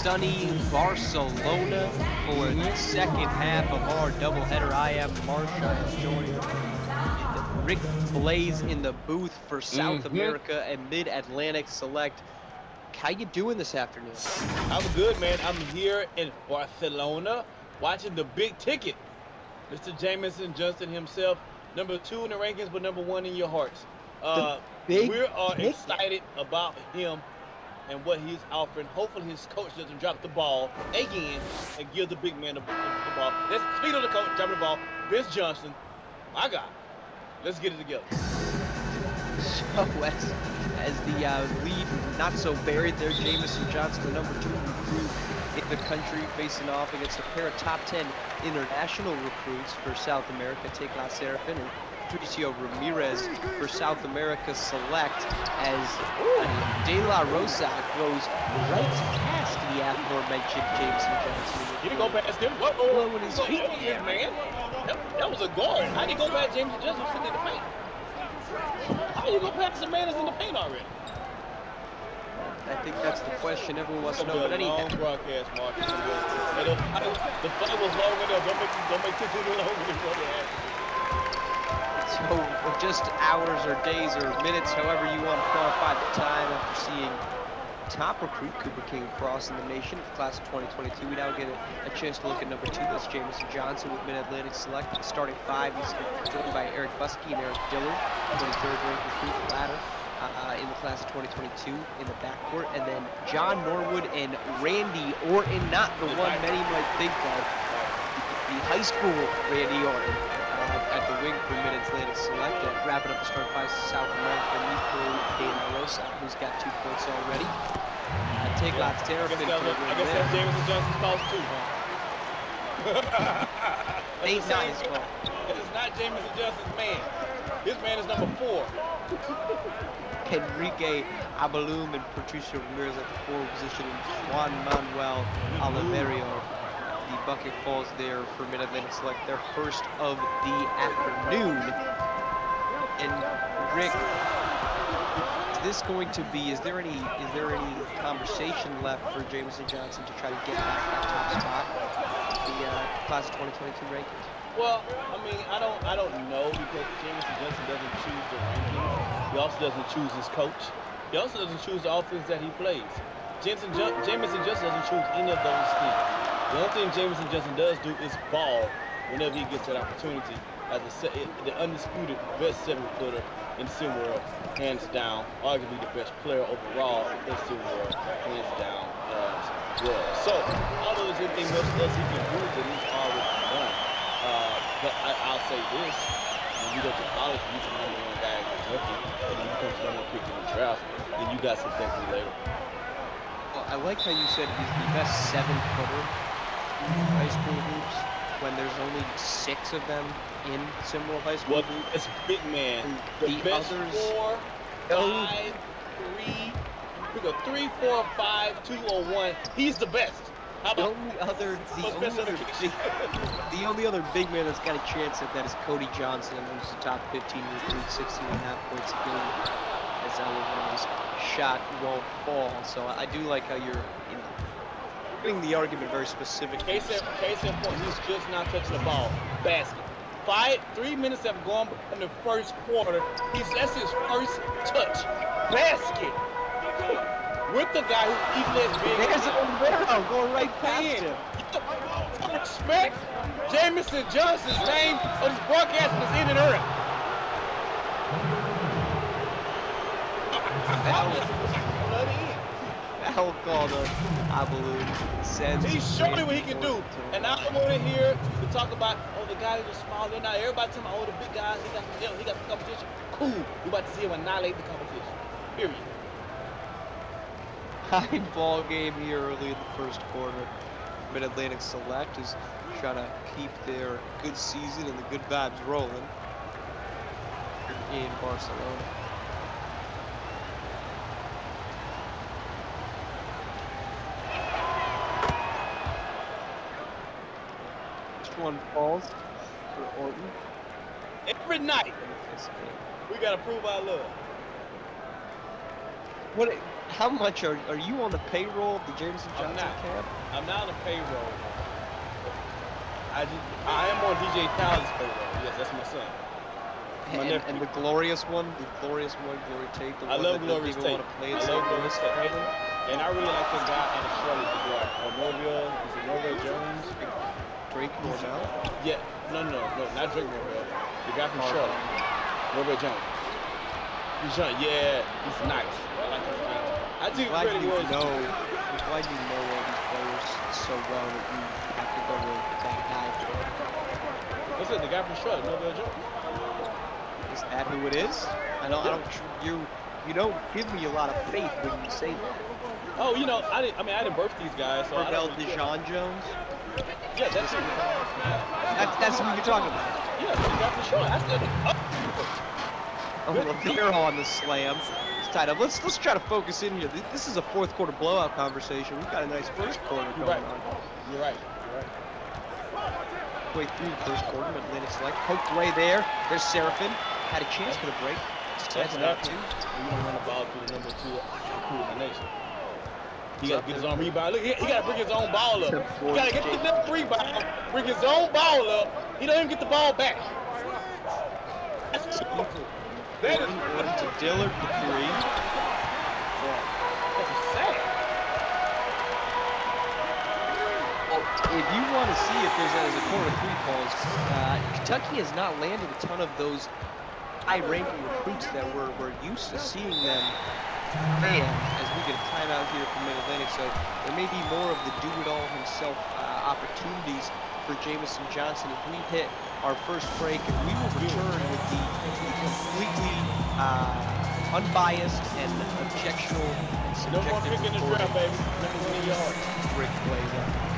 sunny Barcelona for the second half of our doubleheader. I am Marsha. I am joined with Rick Blaze in the booth for South America and Mid-Atlantic Select. How you doing this afternoon? I'm good, man. I'm here in Barcelona watching the big ticket. Mr. Jamison Johnson himself, number 2 in the rankings, but number 1 in your hearts. We are excited about him and what he's offering. Hopefully his coach doesn't drop the ball again and give the big man the ball. Let's speed on the coach, dropping the ball. Vince Johnson, my God. Let's get it together. So as the lead not so buried there, Jamison Johnson, the number 2 recruit in the country, facing off against a pair of top 10 international recruits for South America, Tecla Serafin and Patricio Ramirez for South America Select, as De La Rosa goes right past the aforementioned Jamison Johnson. He didn't go past him. Blowing his feet, man. That was a guard. How did he go past Jamison Johnson sitting in the paint? How you go past the man that's in the paint already? I think that's the question everyone wants to know. But anyhow, long broadcast, Mark. The fight was long enough. Don't make it too long before they have. So just hours or days or minutes, however you want to quantify the time, after seeing top recruit Cooper King crossing the nation of the class of 2022, we now get a chance to look at number 2. That's Jamison Johnson with Mid-Atlantic Select. Starting 5, he's joined by Eric Buskey and Eric Dillard, 23rd ranked recruit, the latter in the class of 2022 in the backcourt, and then John Norwood and Randy Orton, not the one many might think of, the high school Randy Orton. At the wing for Mid-Atlantic Select, wrapping up the start 5, South America, Nico De La Rosa, who's got 2 points already. Take lots, Terrapin. I guess that's Jamison Johnson's fault too, huh? Ain't not his fault. It's not Jamison Johnson's man. His man is number 4. Enrique Abalum and Patricio Ramirez at the 4 position, and Juan Manuel Oliverio. The bucket falls there for Mid-Atlantic Select, their first of the afternoon. And Rick, is there any conversation left for Jamison Johnson to try to get back that top spot in the class of 2022 rankings? Well, I mean, I don't know, because Jamison Johnson doesn't choose the rankings. He also doesn't choose his coach. He also doesn't choose the offense that he plays. Jamison Johnson doesn't choose any of those things. The only thing Jamison Johnson does do is ball whenever he gets that opportunity as the undisputed best 7-footer in SimWorld, hands down. Arguably the best player overall in SimWorld, hands down as well. So, although there's anything much else he can do, that he's already done. But I'll say this: when you go to college, he's the number 1 guy in Kentucky, and then you come to the number 1 pick in the draft, then you got some things later. Well, I like how you said he's the best 7-footer high school hoops when there's only 6 of them in SimWorld high school hoops. It's big man. The best others, 4, 5, 3. Pick a 3, 4, 5, 2, or 1. He's the best. How about the only other big man that's got a chance at that is Cody Johnson, who's the top 15 recruit, 16.5 points a game, as Oliver's shot won't fall. So I do like how you're putting the argument very specific. Case in point, he's just not touching the ball. Basket. 3 minutes have gone in the first quarter. That's his first touch. Basket. With the guy who's equally as big. There's a barrel going right past him. Respect Jamison Johnson's name, or this broadcast is in and early. Foul called on Abaloo. He's showing what he can do. And I don't want to hear to talk about, the guys are small. They're not. Everybody talking about, the big guys. He got the competition. Cool. We're about to see him annihilate the competition. Period. High ball game here early in the first quarter. Mid-Atlantic Select is trying to keep their good season and the good vibes rolling in Barcelona. One falls for Orton. Every night, we gotta prove our love. How much are you on the payroll of the Jameson I'm Johnson not. camp? I'm not on the payroll. I am on DJ Khaled's payroll. Yes, that's my son. My nephew. And the glorious one, Glory Tate, the I one love that doesn't Glorious even Tate. want to play in I St. love Louis Glorious Tate. apparently. And I really like the guy out of Charlotte, the guard. Norville. Is it Norville Jones? Drake Norvell. Yeah. No, not Drake Norville. The guy from Charlotte. Norville Jones. Yeah, he's nice. I like his game. I think I'm glad pretty you was. know all these players so well that you have to go with that guy. What's it? The guy from Charlotte, Norville Jones. Is that who it is? I don't. You don't give me a lot of faith when you say that. Oh, you know, I didn't birth these guys, so I Marvell don't really Dejon Jones. Yeah, that's it. That's who you're talking about. Yeah, the guy from Charlotte. I said, Oh, they're on the slam. It's tied up. Let's try to focus in here. This is a fourth quarter blowout conversation. We've got a nice first quarter going on. You're right. Way through the first quarter, Atlantic Select poked away there. There's Seraphin. Had a chance for the break. That's not too. You don't run the ball through the number 2 recruit in the nation. He got to get his own rebound. Look, he got to bring his own ball up. He got to get the next rebound, bring his own ball up. He don't even get the ball back. That's stupid. That is to Dillard for 3. That's sad. Well, if you want to see if there's a corner 3 calls, Kentucky has not landed a ton of those high-ranking recruits that we're used to seeing them land as we get a timeout here from Mid-Atlantic. So there may be more of the do-it-all himself opportunities for Jameson Johnson if we hit our first break, and we will return with the completely unbiased and objectional and subjective no more picking the trap, baby. Number 1 in your heart. Rick plays.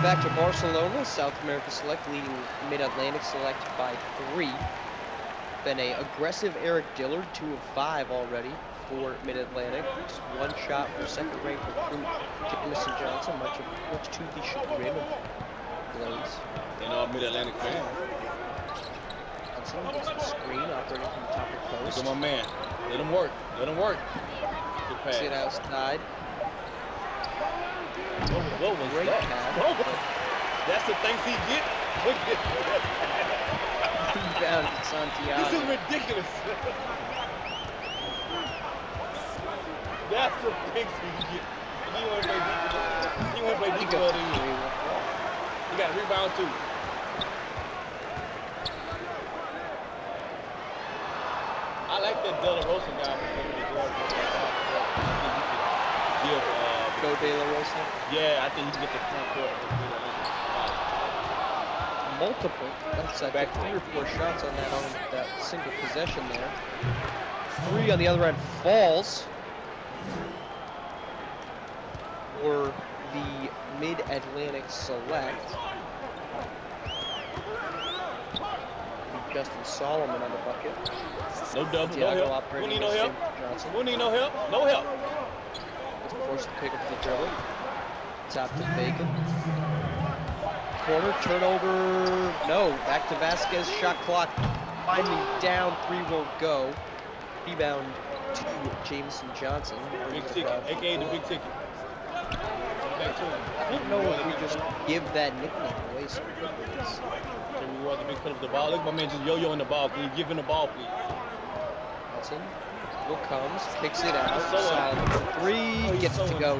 Back to Barcelona, South America Select leading Mid-Atlantic Select by 3. Been a aggressive Eric Dillard, 2 of 5 already for Mid-Atlantic. Just one shot for second-ranked recruit Jameson Johnson, much to the chagrin of Blaze. And all Mid-Atlantic fans. Johnson gets the screen operating from the top of the post. Look at my man. Let him work. Good pass. Sit outside. What was Great that? pass. That's the things he get. Rebound to Santiago. This is ridiculous. That's the things he get. He want to play defense. He want to play defense. He got a rebound too. I like that De La Rosa guy from the guard. Go De La Rosa? Yeah, I think he can get the front court. Multiple. That's back 3 or 4 shots on that single possession there. 3 on the other end falls for the Mid-Atlantic Select. Justin Solomon on the bucket. No double, Santiago no help. operating We need no help. Johnson. We need no help. No help. forced to pick up the dribble. Top to Bacon. Corner turnover. No, back to Vasquez. Shot clock finally down. 3 won't go. Rebound to Jameson Johnson. Big ticket, aka the big ticket. Back to him. I don't know if we just give that nickname away so quickly. So we were the big cut of the ball. Look at my man just yo-yoing the ball. Can you give him the ball, please? Johnson. Will comes, kicks it out. Solomon for 3. Gets it to go.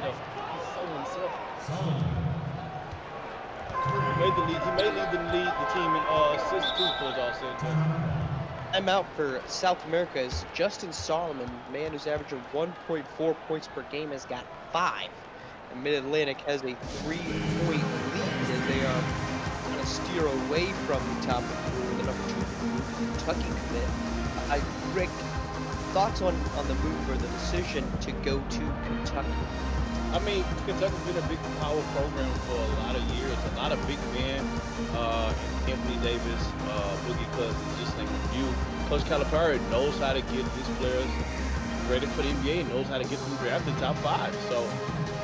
He may lead the team in assists too, for all said and done. I'm out for South America is Justin Solomon, man who's averaging 1.4 points per game, has got 5. And Mid-Atlantic has a 3-point lead as they are going to steer away from the top of the number 2 Kentucky commit. Rick, thoughts on the move or the decision to go to Kentucky? I mean, Kentucky's been a big power program for a lot of years. A lot of big men, Anthony Davis, Boogie Cousins, just name a few. Coach Calipari knows how to get his players ready for the NBA and knows how to get them drafted top 5. So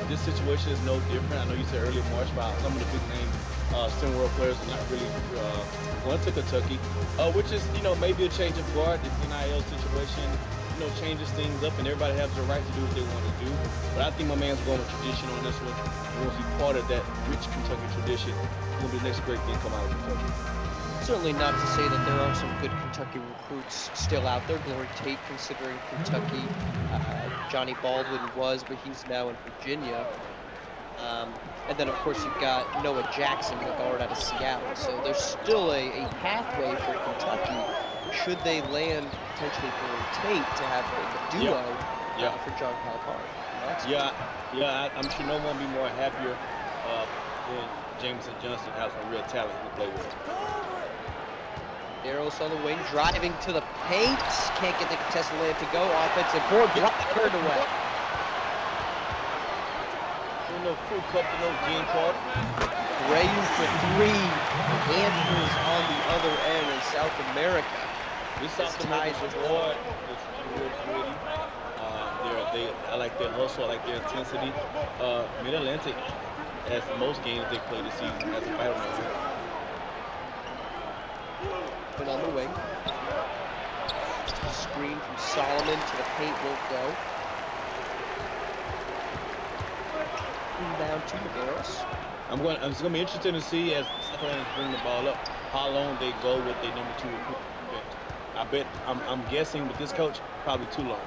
this situation is no different. I know you said earlier, March, about some of the big name SimWorld players are not really going to Kentucky, which is, maybe a change of guard. The NIL situation, changes things up, and everybody has the right to do what they want to do. But I think my man's going with tradition on this one. He wants to be part of that rich Kentucky tradition. It's going to be the next great thing come out of Kentucky. Certainly not to say that there are some good Kentucky recruits still out there. Glory Tate, considering Kentucky. Johnny Baldwin was, but he's now in Virginia. And then, of course, you've got Noah Jackson, the guard out of Seattle. So there's still a pathway for Kentucky, should they land potentially Glory Tate to have a duo for John Calipari. I'm sure no one will be more happier than Jameson Johnson has some real talent to play with. Darros on the wing, driving to the paint. Can't get the contested layup to go. Offensive board, block turned away. No full cup to no Gene Carter. Rayu for 3. Andrews on the other end in South America. This South American squad is real gritty. I like their hustle, I like their intensity. Mid-Atlantic, as most games they play this season, has a fight on their hands. Put on the wing. Screen from Solomon to the paint won't go. Down to Darros. It's gonna be interesting to see as South Atlantic bring the ball up, how long they go with their number 2 recruit. I'm guessing with this coach, probably too long.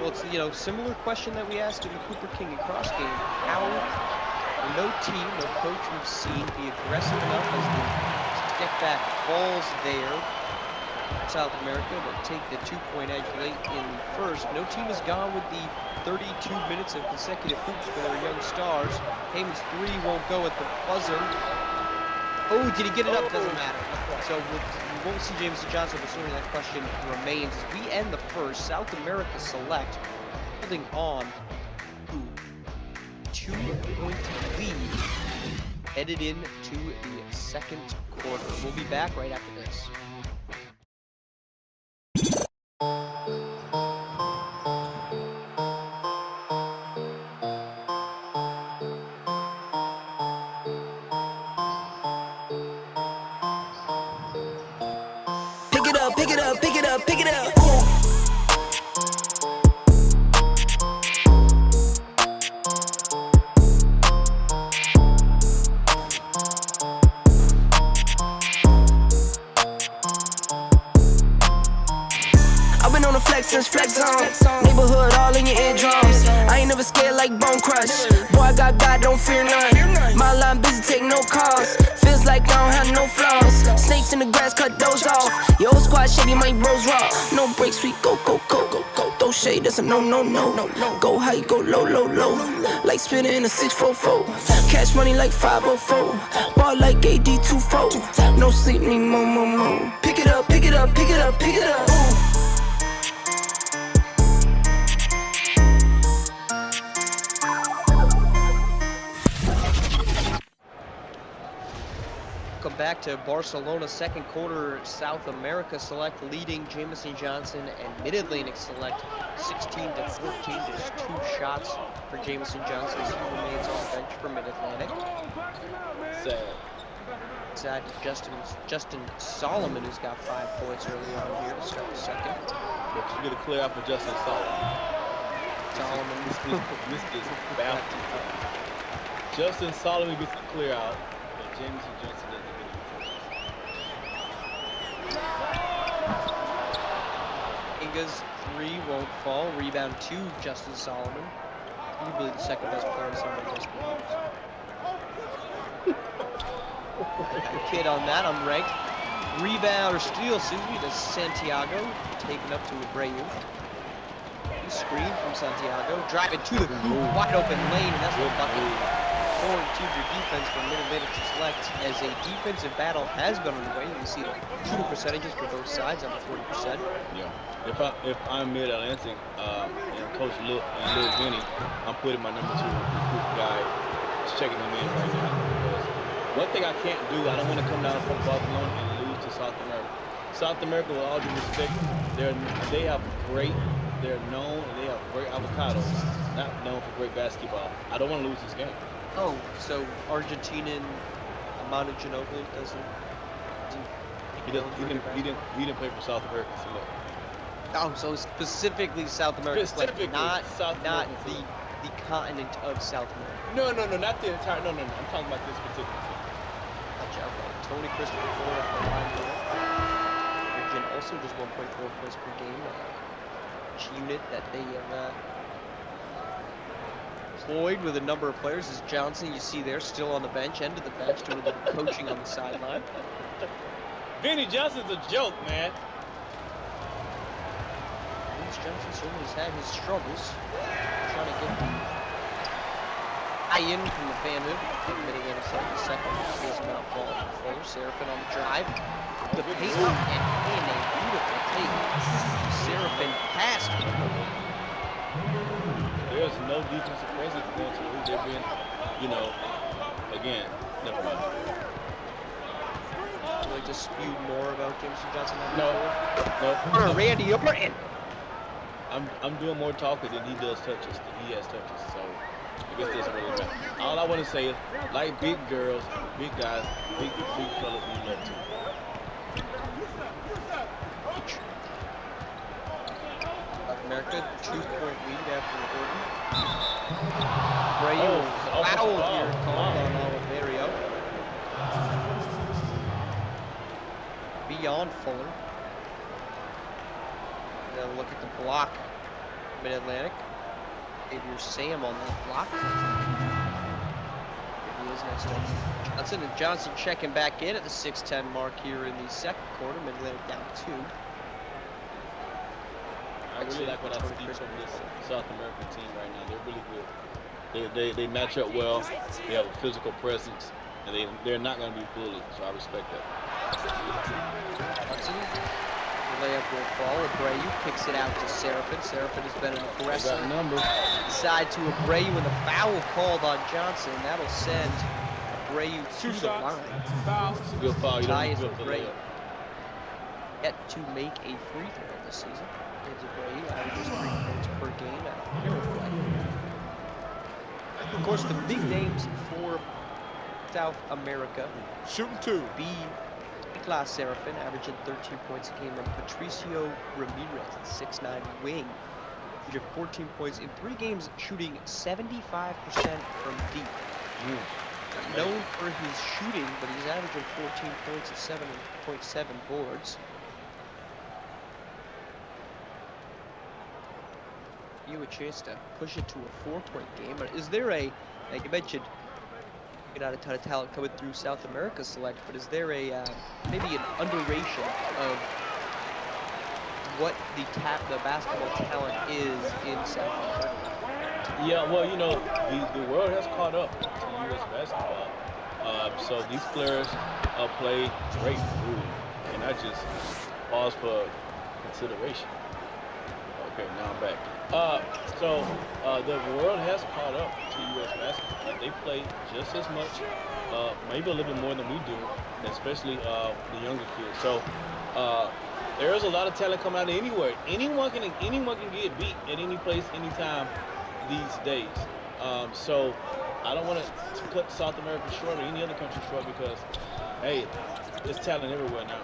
Well, it's similar question that we asked in the Cooper King and Cross game. How no team, no coach we've seen be aggressive enough as the step back balls there. South America, but take the 2-point edge late in the first. No team has gone with the 32 minutes of consecutive hoops for their young stars. Heyman's 3 won't go at the buzzer. Oh, did he get it up? Doesn't matter. So we won't see Jameson Johnson, but certainly that question remains. As we end the first, South America select, holding on to 2-point lead, headed into the second quarter. We'll be back right after this. Pick it up, pick it up, pick it up. I've been on the flex since flex on. Neighborhood all in your eardrums. I ain't never scared like Bone Crush. Boy, I got God, don't fear none. My line busy, take no calls. Feels like I don't have no flaws. Snakes in the grass, cut those off. Your old squad shady, my bros raw. No breaks, we go, go, go, go, go. Throw shade, that's a no, no, no, no, no. Go high, go low, low, low. Like spinning in a 644. Cash money like 504. Ball like AD24. No sleep, need more, more, more. Pick it up, pick it up, pick it up, pick it up. Welcome back to Barcelona, second quarter. South America Select leading Jamison Johnson and Mid-Atlantic Select 16 to 14. Just 2 shots for Jamison Johnson as he remains on the bench for Mid-Atlantic. Sad. Side to Justin Solomon, who's got 5 points early on here to start the second. But you get a clear out for Justin Solomon. This is baffling. Justin Solomon gets the clear out, but Jamison Johnson doesn't get any touches. Inga's 3 won't fall. Rebound to Justin Solomon. Probably the second best player in SimWorld history. Got a kid on that, unranked. Rebound, or steal, excuse me, to Santiago. Taken up to Abreu. Screen from Santiago. Driving to the hoop, wide open lane, and that's the bucket. Forward to your defense from Mid-Atlantic to Select as a defensive battle has been underway. You can see the shooting percentages for both sides on 40%. Yeah. If I'm Mid-Atlantic and Coach Lil Vinny, I'm putting my number 2 recruit guy, checking him in right now. One thing I can't do, I don't want to come down from Barcelona and lose to South America. South America, with all due respect, they're known and they have great avocado, not known for great basketball. I don't want to lose this game. Oh, so Argentinian Manu Ginobili doesn't. He didn't play for South America Select. Oh, so specifically South America Select, not the continent of South America. No, not the entire. No. I'm talking about this particular team. Gotcha. Okay. Tony Christopher Ford at the line there. Virgin also just 1.4 points per game. Unit that they have employed with a number of players is Johnson. You see there, still on the bench, end of the bench, doing a bit of coaching on the sideline. Vinny Johnson's a joke, man. Vince Johnson certainly has had his struggles trying to get the in from the fan hood. Mid-Atlantic the second. Here's him out ball from Fuller. Seraphin on the drive. The pace up and in a beautiful take. Seraphin passed. There's no defensive presence going to who they're being, again, never mind. Would you dispute more about Jamison Johnson? No. Randy Orton. I'm doing more talking than he does touches, than he has touches, so I guess it doesn't really matter. All I want to say is, like big girls, big guys, big fellas we love to. America, 2-point lead after Orton. Abreu foul here called on Oliverio. Beyond Fuller. Now look at the block. Mid-Atlantic. Xavier Sam on that block. Here he is next to Johnson, and Johnson checking back in at the 6:10 mark here in the second quarter. Mid-Atlantic down 2. I really like what I see from this South American team right now. They're really good. They match up well. They have a physical presence, and they're not going to be bullied. So I respect that. Hudson, the layup will fall. Abreu kicks it out to Seraphin. Seraphin has been an aggressive side to Abreu, and the foul called on Johnson. That'll send Abreu to the line. It's a good foul. You don't need to Abreu yet to make a free throw this season. Abreu averages 3 points per game at Paraguay. Of course, the big names for South America. Shooting 2. B-class Seraphin averaging 13 points a game, and Patricio Ramirez, 6'9" wing, averaging 14 points in 3 games, shooting 75% from deep. Known for his shooting, but he's averaging 14 points and 7.7 boards. You a chance to push it to a 4-point game. Is there like you mentioned, you got a ton of talent coming through South America Select, but is there a maybe an underration of what the basketball talent is in South America? Yeah, well, the world has caught up to U.S. basketball. So these players play great. And I just pause for consideration. Okay, now I'm back. The world has caught up to U.S. basketball. They play just as much, maybe a little bit more than we do, especially the younger kids. So there is a lot of talent coming out of anywhere. Anyone can get beat at any place, anytime these days. So I don't want to cut South America short or any other country short because, hey, there's talent everywhere now.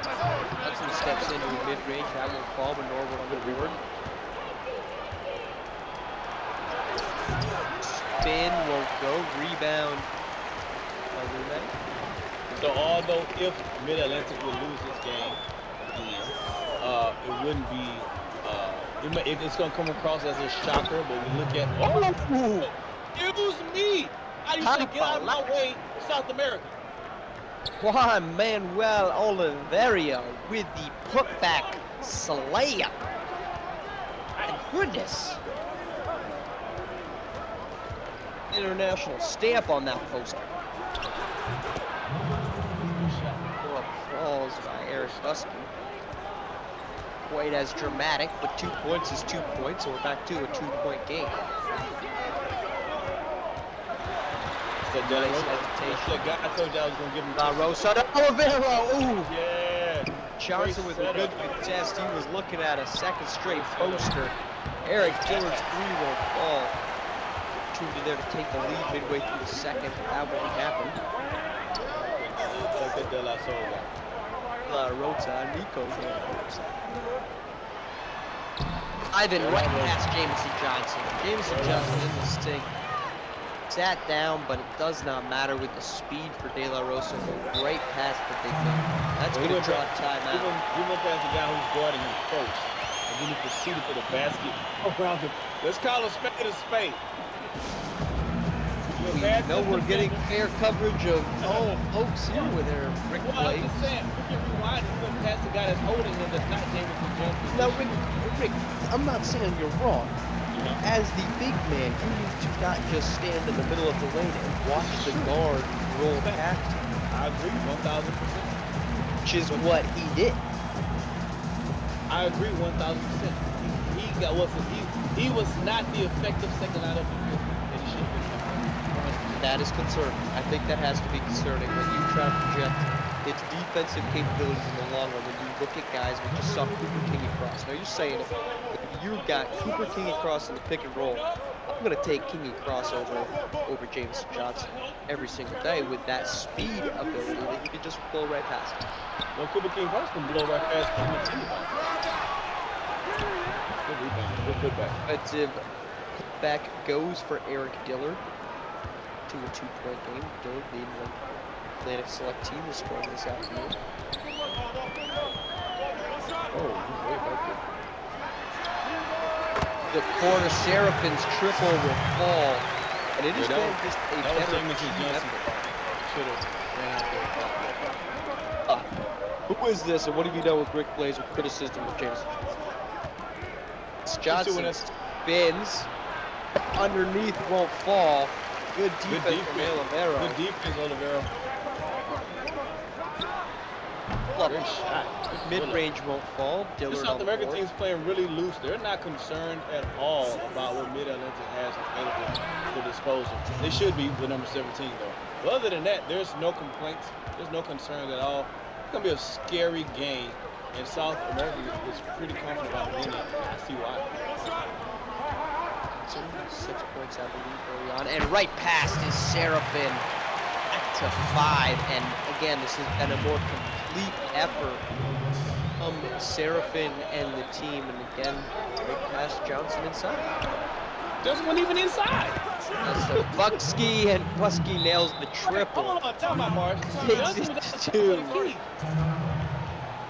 Johnson steps into a mid-range. That won't fall, but Norwood on the board. Spin won't go. Rebound. So although if Mid-Atlantic would lose this game again, it wouldn't be. It's going to come across as a shocker, but we look at. Oh, excuse me! I used to get out of my way, South America. Juan Manuel Oliveira with the putback slayer. My goodness. International stamp on that poster. Full applause by Eric Husky. Quite as dramatic, but 2 points is 2 points, so we're back to a 2-point game. I told you I was going to give him La Rosa to Oliveira. Ooh. Yeah. Johnson with a good contest. He was looking at a second straight poster. Eric Dillard's three won't fall. Opportunity there to take the lead midway through the second, but that won't happen. La Rosa, Nico's Ivan right past Jameson Johnson. Jameson Johnson in the stink. Sat down, but it does not matter with the speed for De La Rosa. Right past the big man. That's going to draw a timeout. He went past the guy who's guarding him first, and then he proceeded for the basket around him. Let's call a spade a spade. We know we're getting fair coverage of all folks here with their Rick Well, plays. I'm just saying, we can rewind and go past the guy that's holding him that's not Jameson Johnson. Now, Rick, I'm not saying you're wrong. As the big man, you need to not just stand in the middle of the lane and watch the guard roll past you. I agree, 1,000%. Which is what he did. I agree, 1,000%. He was not the effective second lineup that he should have been. That is concerning. I think that has to be concerning when you try to project its defensive capabilities in the long run. When you look at guys, we just saw Cooper King across. Now you're saying if you've got Cooper King across in the pick and roll, I'm going to take King across over Jameson Johnson every single day with that speed ability that he could just blow right past him. Well, Cooper King Cross can blow right past him. Good rebound. Good putback. Offensive putback goes for Eric Dillard to a 2-point game. Dillard leading the Atlantic Select team is scoring this afternoon. Oh, he's way back there. The corner Seraphin's triple will fall, and it is going just a better team effort. Who is this, and what have you done with Rick Blaze with criticism of Jameson Johnson? Johnson spins, underneath won't fall. Good defense from Oliveira. Good defense, Oliveira. Great shot. Mid-range won't fall. Dillard the South American team's playing really loose. They're not concerned at all about what Mid-Atlantic has available for disposal. They should be with number 17, though. But other than that, there's no complaints. There's no concern at all. It's going to be a scary game, and South America is pretty confident about winning. I see why. 6 points, I believe, early on. And right past is Seraphin back to 5. And again, this has been a more complete effort from Seraphin and the team. And again, right past Johnson inside. Just wasn't even inside. So Bucksky, and Bucksky nails the triple. Hold on, tell my Marsh. Takes it to 2.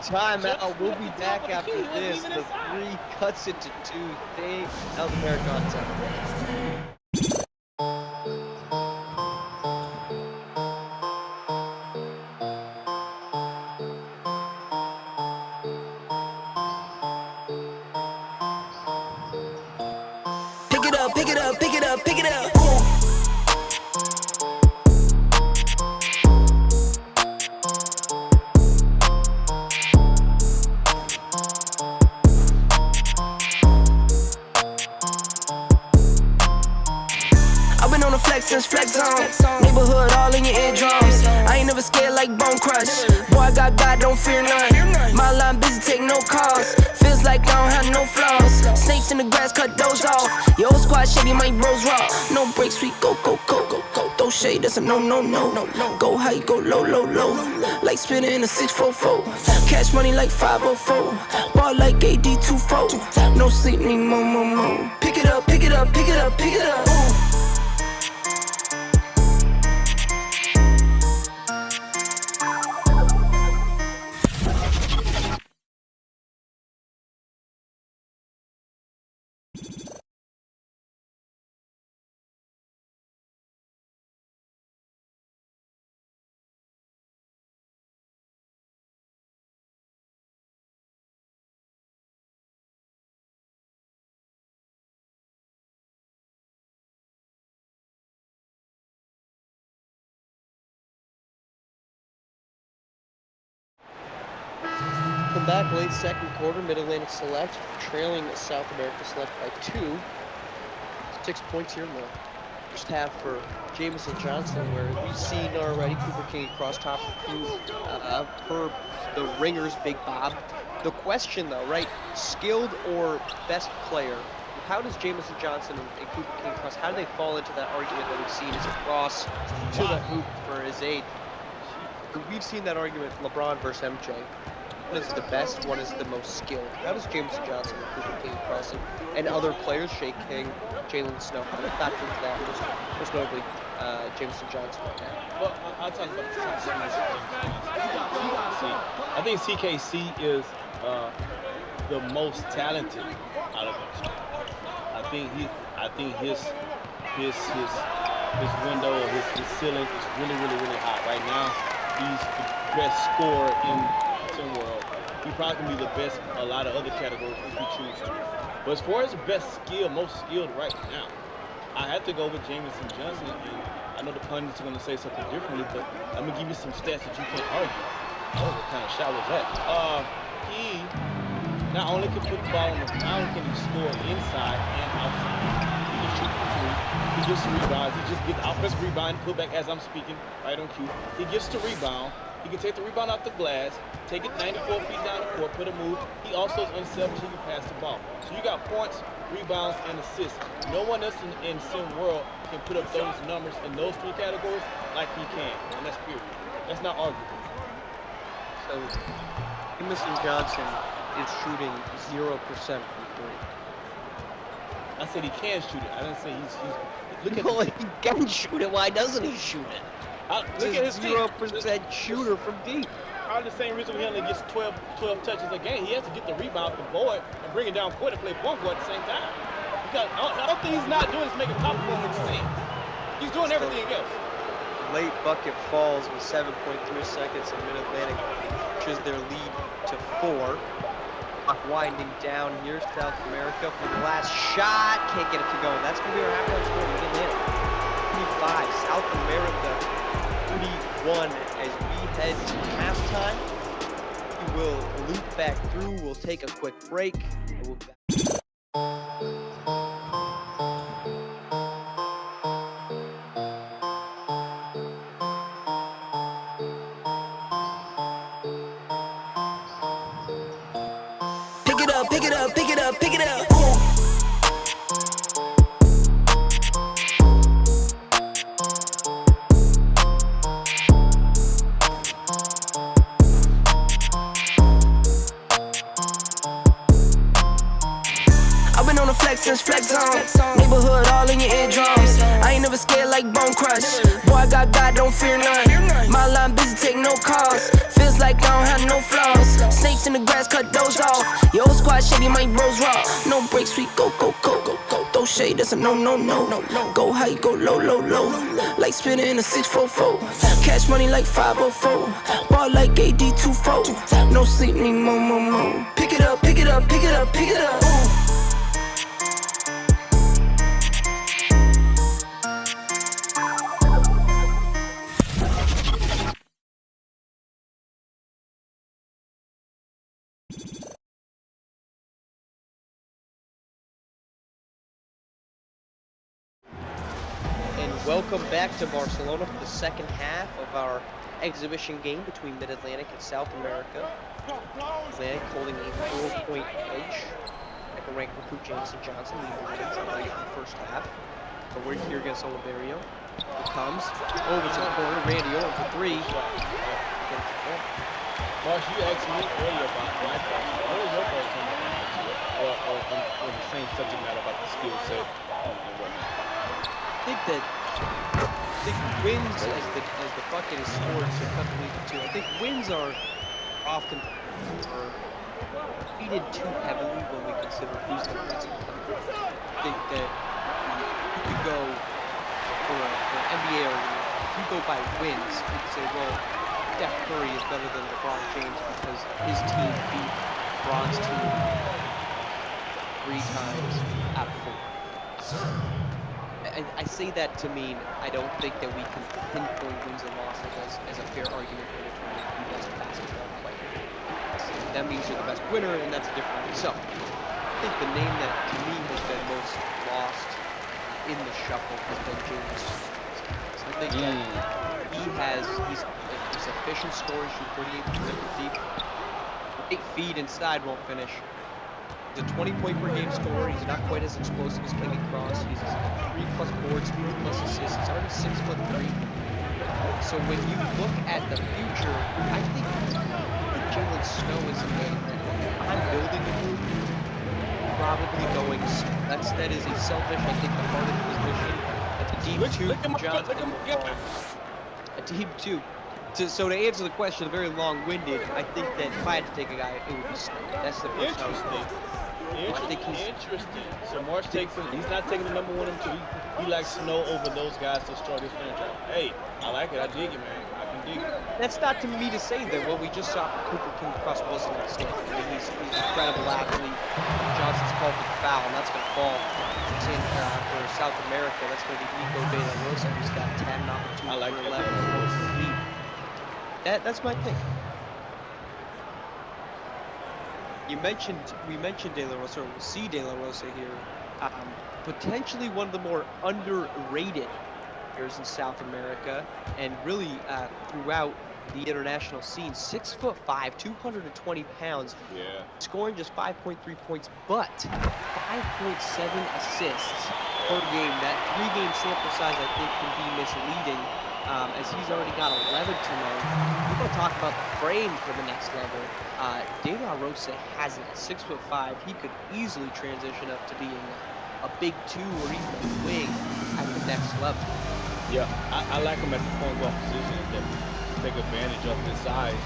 Timeout. We'll be back after this. The 3 cuts it to 2. South America on top. Pick it up, pick it up, pick it up, pick it up. on. Neighborhood all in your eardrums. I ain't never scared like Bone Crush. Boy, I got God, don't fear none. My line busy, take no calls. Feels like I don't have no flaws. Snakes in the grass, cut those off. Your old squad shady, my bros raw. No breaks, we go, go, go, go, go. Throw shade, that's a no, no, no, no, no. Go high, go low, low, low. Like spinning in a 644. Cash money like 504. Ball like AD24. No sleep, need more, more, more. Pick it up, pick it up, pick it up, pick it up. Come back late second quarter, Mid-Atlantic Select trailing South America Select by 2. 6 points here in the first half for Jamison Johnson, where we've seen already Cooper King across top recruit per the Ringers, Big Bob. The question though, right, skilled or best player, how does Jamison Johnson and Cooper King Cross, how do they fall into that argument that we've seen as a cross to the hoop for his age? We've seen that argument, LeBron versus MJ. One is the best, one is the most skilled. How does Jamison Johnson and Cooper King Crossing and other players, Shea King, Jalen Snow, how do they factor into that? Most notably, Jamison Johnson right now. Well, I'll talk about I think CKC is the most talented out of us. I think his window, his ceiling is really, really, really high. Right now, he's the best scorer in SimWorld. He probably can be the best in a lot of other categories if he chooses to. But as far as the best skill, most skilled right now, I have to go with Jamison Johnson. And I know the pundits are going to say something differently, but I'm going to give you some stats that you can't argue. Oh, what kind of shot was that? He not only can put the ball on the ground, can he score inside and outside. He can shoot from three. He gets the rebounds. He just gets the offensive rebound, put back as I'm speaking, right on cue. He gets the rebound. He can take the rebound off the glass, take it 94 feet down the court, put a move. He also is unselfish. He can pass the ball. So you got points, rebounds, and assists. No one else in SimWorld can put up those numbers in those three categories like he can. And that's period. That's not arguable. So, Jamison Johnson is shooting 0% from three. I said he can shoot it. I didn't say he's look at Well, he can shoot it. Why doesn't he shoot it? look at his 0% shooter from deep. Probably the same reason he only gets 12 touches a game. He has to get the rebound off the board and bring it down court and play point guard at the same time. Because the other thing he's not doing is making top performance insane. He's doing everything else. Late bucket falls with 7.3 seconds, and Mid-Atlantic pushes their lead to 4. Winding down here, South America for the last shot. Can't get it to go. That's going to be our halftime score. Mid-Atlantic 25, South America 31. As we head to halftime, we will loop back through. We'll take a quick break, and we'll be back. Pick it up, pick it up, pick it up, pick it up. I've been on the flex since flex on. Neighborhood all in your eardrums. I ain't never scared like Bone Crush. Boy, I got God, don't fear none. My line busy, take no calls. Feels like I don't have no flaws. Snakes in the grass, cut those off. Your old squad shady, my bros raw. No breaks, we go, go, go, go, go. Throw shade, that's a no, no, no, no, no. Go high, go low, low, low. Like spinning in a 644. Cash money like 504. Ball like AD24. No sleep, need more, more, more. Pick it up, pick it up, pick it up, pick it up. Welcome back to Barcelona for the second half of our exhibition game between Mid-Atlantic and South America. Atlantic holding a 4-point edge. Second-ranked recruit Jameson Johnson leading the lead late in the first half. But we're here against Oliverio. Here comes over to the corner. Randy Orton for three. Marsh, you asked me earlier about my thoughts. What is your thoughts on the on the same subject matter about the skill set and whatnot? I think wins as the bucket is scored to cut the lead to 2. I think wins are often treated too heavily when we consider who's the best player. I think that you could go for an NBA argument. If you go by wins, you could say, well, Steph Curry is better than LeBron James because his team beat LeBron's team 3 times out of 4. I say that to mean I don't think that we can pinpoint wins and losses as a fair argument for determining who the best basketball player. That means you're the best winner, and that's different in itself. I think the name that to me has been most lost in the shuffle has been James. So I think that he's efficient scorer, he shoots 38% from deep. Great feed inside, won't finish. He's a 20-point per game scorer. He's not quite as explosive as Kenny Cross. He's 3+ boards, 3+ assists. He's already 6'3". So when you look at the future, I think Jalen Snow is a name that if I'm building a group, probably going. That is a selfish. I think the heart of the position. At the deep two, Johnson. At deep 2. So to answer the question, very long-winded, I think that if I had to take a guy, it would be Snow. That's the person I would take. I think he's interesting. So Marsh takes him. He's not taking the number 1 until he likes Snow over those guys to start his franchise. Hey, I like it. I dig it, man. I can dig it. That's not to me to say that what we just saw from Cooper King Cross wasn't outstanding. I mean, he's an incredible athlete. Johnson's called for the foul, and that's going to fall for South America. That's going to be Nico De La Rosa, who's got 10, not 2 I like for that. 11. That's my pick. We mentioned De La Rosa, or we'll see De La Rosa here. Potentially one of the more underrated players in South America, and really throughout the international scene. 6'5", 220 pounds. Yeah. Scoring just 5.3 points, but 5.7 assists per game. That 3-game sample size, I think, can be misleading. As he's already got 11 tonight. We're going to talk about the frame for the next level. De La Rosa has it at 6'5". He could easily transition up to being a big 2 or even a wing at the next level. Yeah, I like him at the point guard position to take advantage of his size.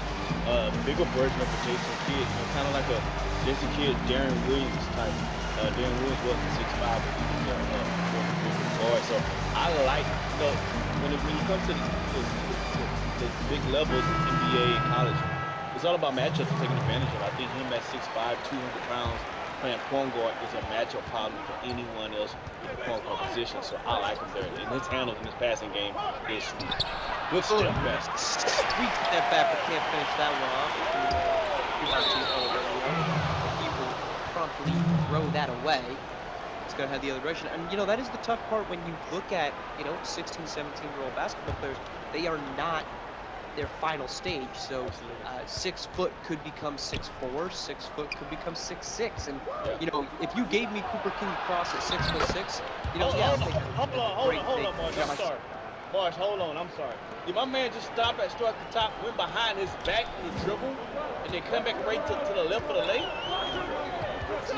Bigger version of a Jason Kidd, kind of like a Jason Kidd, Darren Williams type. Darren Williams wasn't 6'5", but he was guard. So I like when you come to the big levels of NBA and college, it's all about matchups and taking advantage of it. I think him at 6'5", 200 pounds, playing point guard is a matchup problem for anyone else in the point guard position. So I like him there. And his handles in his passing game is sweet. Good step back. Sweet step back, but can't finish that one off. He will promptly throw that away. It's going to head the other direction. And, that is the tough part when you look at, 16, 17-year-old basketball players. They are not their final stage. So 6 foot could become 6'4", 6 foot could become 6'6". And, if you gave me Cooper King Cross at 6'6", Hold on, Marsh, I'm sorry. Marsh, hold on, I'm sorry. Did my man just start at the top, went behind his back and dribble, and then come back right to the left of the lane?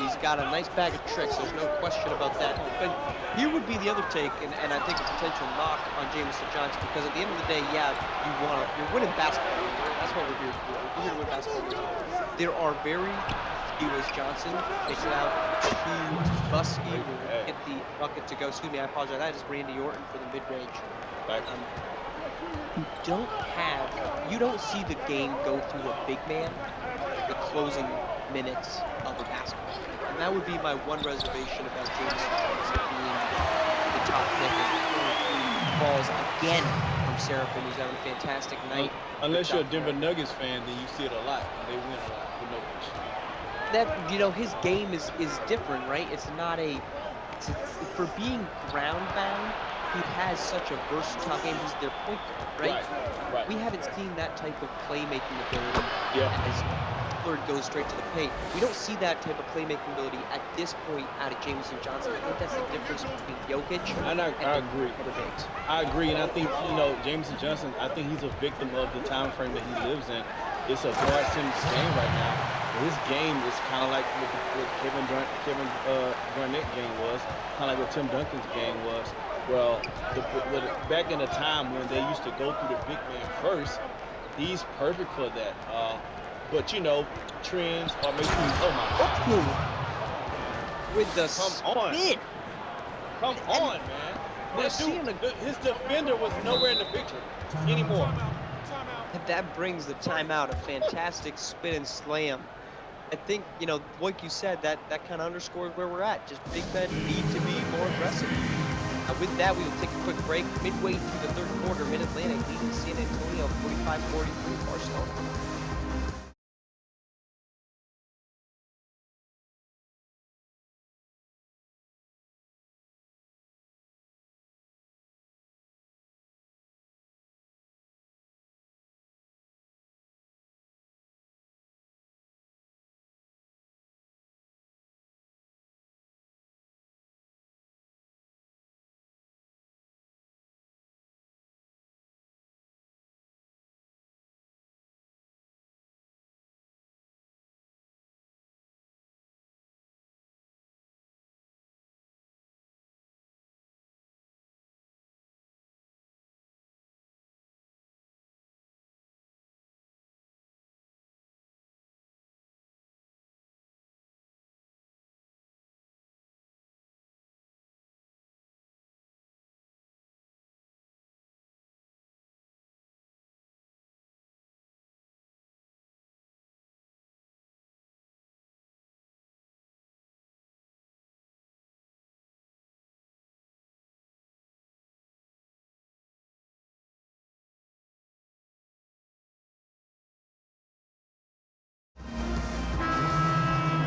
He's got a nice bag of tricks. There's no question about that. But here would be the other take, and I think a potential knock on Jameson Johnson, because at the end of the day, you're winning basketball. That's what we're here to do. We're here to win basketball. There are very few as Johnson takes it out to Busky, who will get the bucket to go. Excuse me, I apologize. That is Randy Orton for the mid-range. You don't see the game go through a big man the closing minutes of a basketball game. And that would be my one reservation about Jameson Johnson being the top pick. And falls again from Seraphin, who's having a fantastic night. Unless you're a Denver Nuggets fan, then you see it a lot. They win a lot with no question. That, his game is different, right? It's not for being ground bound, who has such a versatile game. He's their point guard, right? Right. We haven't seen that type of playmaking ability Yeah. as Lillard goes straight to the paint. We don't see that type of playmaking ability at this point out of Jameson Johnson. I think that's the difference between Jokic And I and agree. other bigs. I agree, and I think Jameson Johnson. I think he's a victim of the time frame that he lives in. It's a guard-centered game right now. His game is kind of like what Garnett game was, kind of like what Tim Duncan's game was. Well, back in the time when they used to go through the big man first, he's perfect for that. But trends are making oh my God, With the come on. spin. Come on, man. We're That seeing dude, his defender was nowhere in the picture anymore. And that brings the timeout, a fantastic spin and slam. I think, like you said, that kind of underscores where we're at. Just big men need to be more aggressive. With that, we will take a quick break. Midway through the third quarter, Mid-Atlantic leading San Antonio 45-43 Barcelona.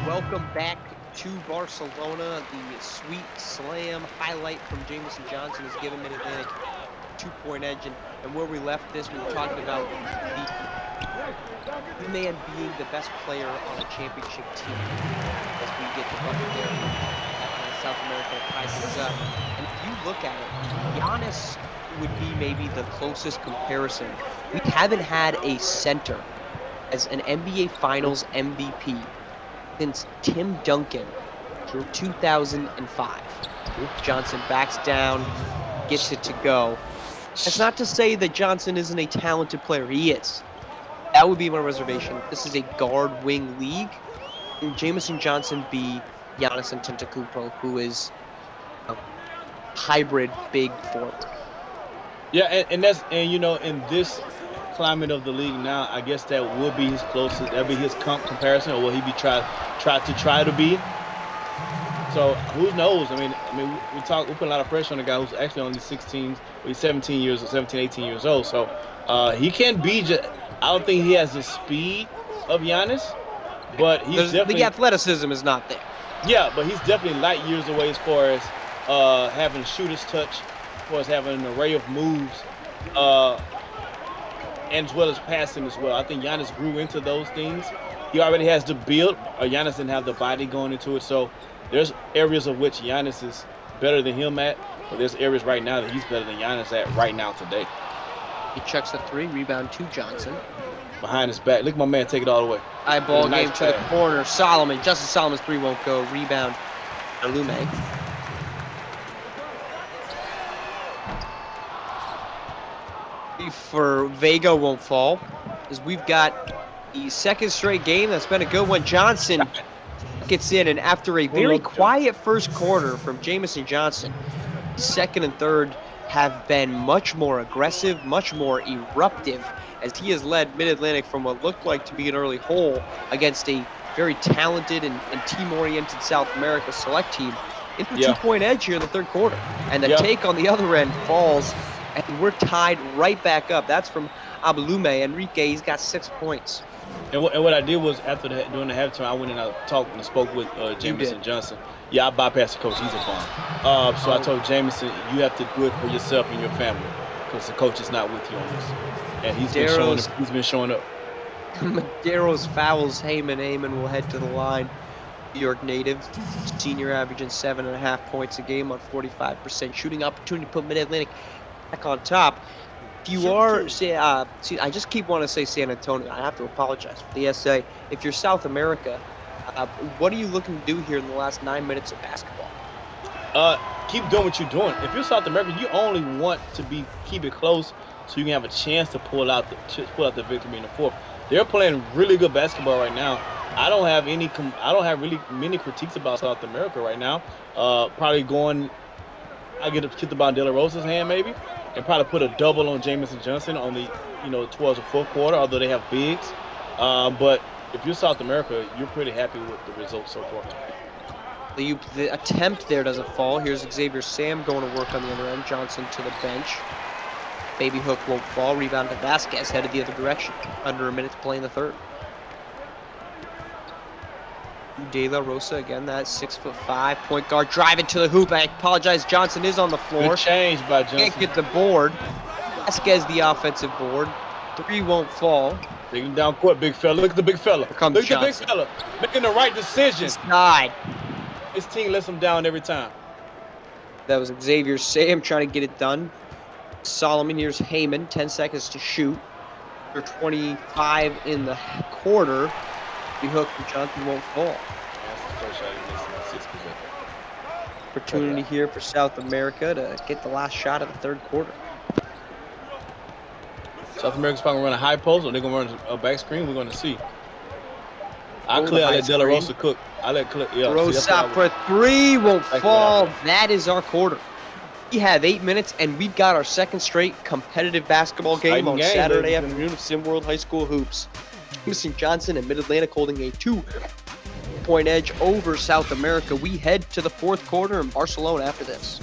Welcome back to Barcelona. The sweet slam highlight from Jameson Johnson has given Mid-Atlantic a 2-point edge. And where we left this, we were talking about the man being the best player on a championship team as we get the bucket there at South America that ties things up. And if you look at it, Giannis would be maybe the closest comparison. We haven't had a center as an NBA Finals MVP since Tim Duncan in 2005. Johnson backs down, gets it to go. That's not to say that Johnson isn't a talented player. He is. That would be my reservation. This is a guard wing league. And Jameson Johnson be Giannis Antetokounmpo, who is a hybrid big forward. Yeah, and in this climate of the league now, I guess that would be his closest. That'd be his comparison, or will he be try to be? So who knows? I mean, we put a lot of pressure on a guy who's actually only 17 years, 18 years old. So he can be. I don't think he has the speed of Giannis, but the athleticism is not there. Yeah, but he's definitely light years away as far as having shooter's touch, as far as having an array of moves, and as well as passing as well. I think Giannis grew into those things. He already has the build. Giannis didn't have the body going into it, so there's areas of which Giannis is better than him at, but there's areas right now that he's better than Giannis at right now today. He checks the 3, rebound to Johnson. Behind his back. Look at my man take it all the way. Eyeball game to the corner. Justin Solomon's 3 won't go. Rebound to Lume. For Vega won't fall, as we've got the second straight game that's been a good one. Johnson gets in, and after a very quiet first quarter from Jameson Johnson, second and third have been much more aggressive, much more eruptive, as he has led Mid-Atlantic from what looked like to be an early hole against a very talented and team-oriented South America select team into a 2-point edge here in the third quarter. And the take on the other end falls And we're tied right back up. That's from Abalume. Enrique, he's got 6 points. And what I did was after during the halftime, I went and I talked and spoke with You did. Jamison Johnson. Yeah, I bypassed the coach. He's a bum. So I told Jamison, you have to do it for yourself and your family because the coach is not with you on this. And he's been showing up. Madero's fouls Heyman. Heyman will head to the line. New York native, senior averaging 7.5 points a game on 45% shooting. Opportunity to put Mid-Atlantic back on top. If you are, I just keep wanting to say San Antonio. I have to apologize for the SA. If you're South America, what are you looking to do here in the last 9 minutes of basketball? Keep doing what you're doing. If you're South America, you only want to keep it close so you can have a chance to pull out the victory in the fourth. They're playing really good basketball right now. I don't have really many critiques about South America right now. Probably going, I get the ball in De La Rosa's hand maybe, and probably put a double on Jamison Johnson on the towards the fourth quarter. Although they have bigs, but if you're South America, you're pretty happy with the results so far. The attempt there doesn't fall. Here's Xavier Sam going to work on the other end. Johnson to the bench. Baby hook won't fall. Rebound to Vasquez, headed the other direction. Under a minute to play in the third. De La Rosa again, that 6'5" point guard driving to the hoop. I apologize, Johnson is on the floor. Good change by Johnson. Can't get the board. Vasquez the offensive board. 3 won't fall. Taking down court, big fella. Look at the big fella. Here comes Look at Johnson. the big fella making the right decision. Inside. His team lets him down every time. That was Xavier Sam trying to get it done. Solomon, here's Heyman, 10 seconds to shoot. They're 25 in the quarter. The hook from Johnson won't fall. That's the first shot he missed in 6%. Opportunity here for South America to get the last shot of the third quarter. South America's probably going to run a high post or they're going to run a back screen. We're going to see. I let De La Rosa cook. Rosa for 3 won't fall. That is our quarter. We have 8 minutes, and we've got our second straight competitive basketball game on Saturday afternoon of SimWorld High School Hoops. Jamison Johnson and Mid-Atlantic holding a 2-point edge over South America. We head to the fourth quarter in Barcelona after this.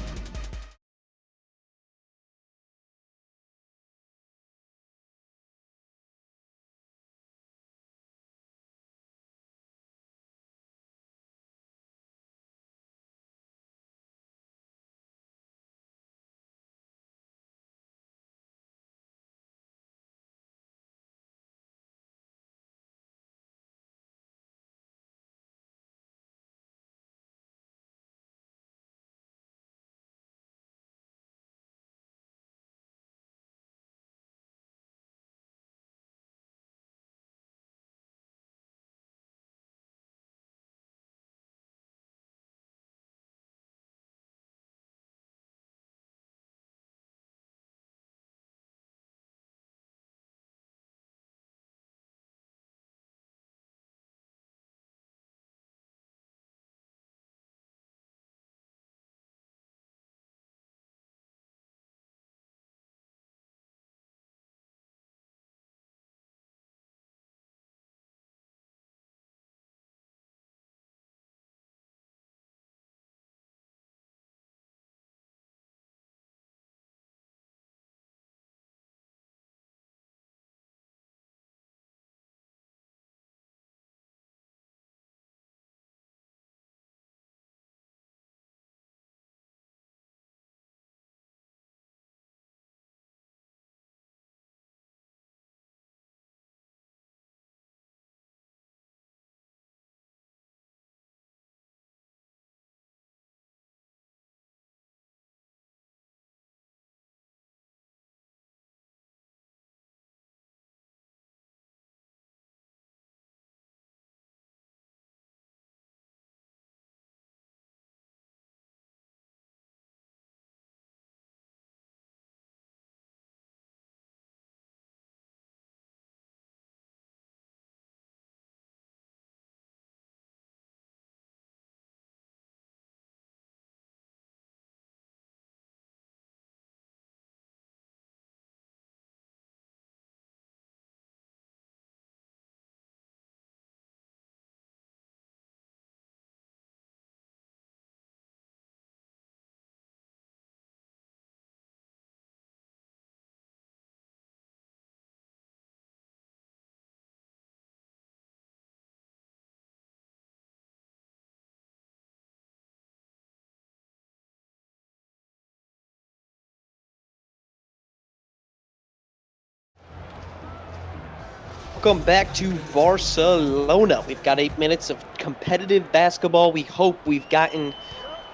Welcome back to Barcelona. We've got 8 minutes of competitive basketball. We hope we've gotten,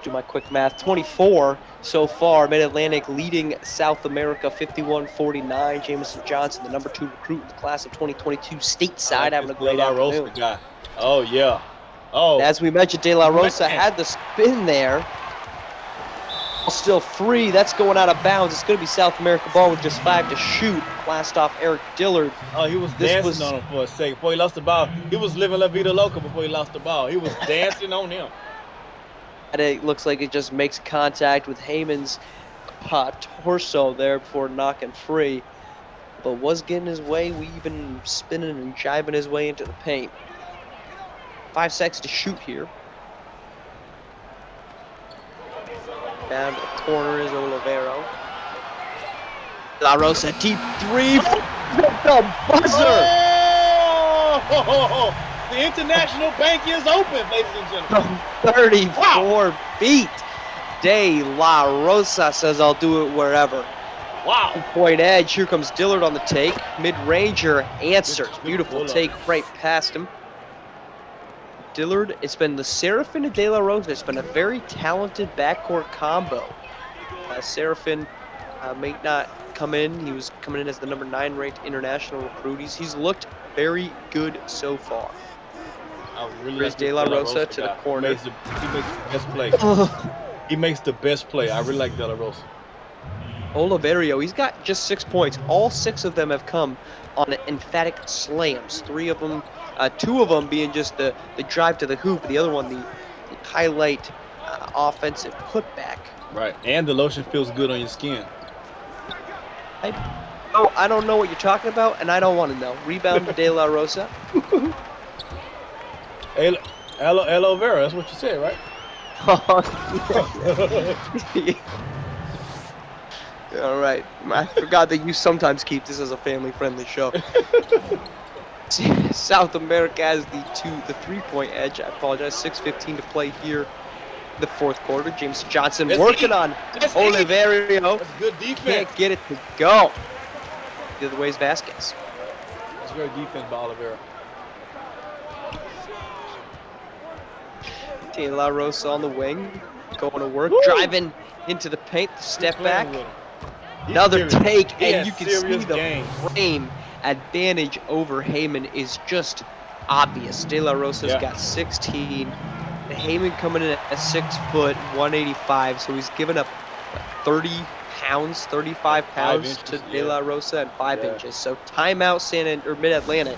do my quick math, 24 so far. Mid-Atlantic leading South America 51-49. Jameson Johnson, the number 2 recruit in the class of 2022, stateside, having a great afternoon. Guy. Oh, yeah. Oh. As we mentioned, De La Rosa had the spin there. Still free. That's going out of bounds. It's going to be South America ball with just 5 to shoot. Blast off Eric Dillard. Oh, he was dancing on him for a second before he lost the ball. He was living La Vida Loca before he lost the ball. He was dancing on him. And it looks like it just makes contact with Heyman's torso there before knocking free. But was getting his way, weaving, spinning, and jibing his way into the paint. 5 seconds to shoot here. Down to the corner is Olivero. La Rosa, deep 3. The buzzer! Oh! The international bank is open, ladies and gentlemen. From 34 feet. De La Rosa says, I'll do it wherever. Wow. Point edge. Here comes Dillard on the take. Mid-ranger answers. Beautiful take right past him. Dillard, it's been the Serafin and De La Rosa. It's been a very talented backcourt combo. Serafin may not come in. He was coming in as the number 9 ranked international recruit. He's looked very good so far. I really Here's like De La Rosa to the corner. He makes the best play. He makes the best play. I really like De La Rosa. Oliverio, he's got just 6 points. All 6 of them have come on emphatic slams. 3 of them, 2 of them being just the drive to the hoop. The other one, the highlight offensive putback. Right, and the lotion feels good on your skin. I don't know what you're talking about, and I don't want to know. Rebound to De La Rosa. Aloe vera, that's what you said, right? All right. I forgot that you sometimes keep this as a family-friendly show. South America has the 3-point edge. I apologize. 6:15 to play here. The fourth quarter. James Johnson working on Oliverio. That's good defense. Can't get it to go. The other way is Vasquez. That's great defense by Oliveira. De La Rosa on the wing. Going to work. Driving into the paint. The step back. Another take. And you can see the frame advantage over Heyman is just obvious. De La Rosa's got 16. Heyman coming in at 6 foot, 185, so he's given up 30 pounds, 35 pounds to De La Rosa and 5 inches. So timeout Mid-Atlantic.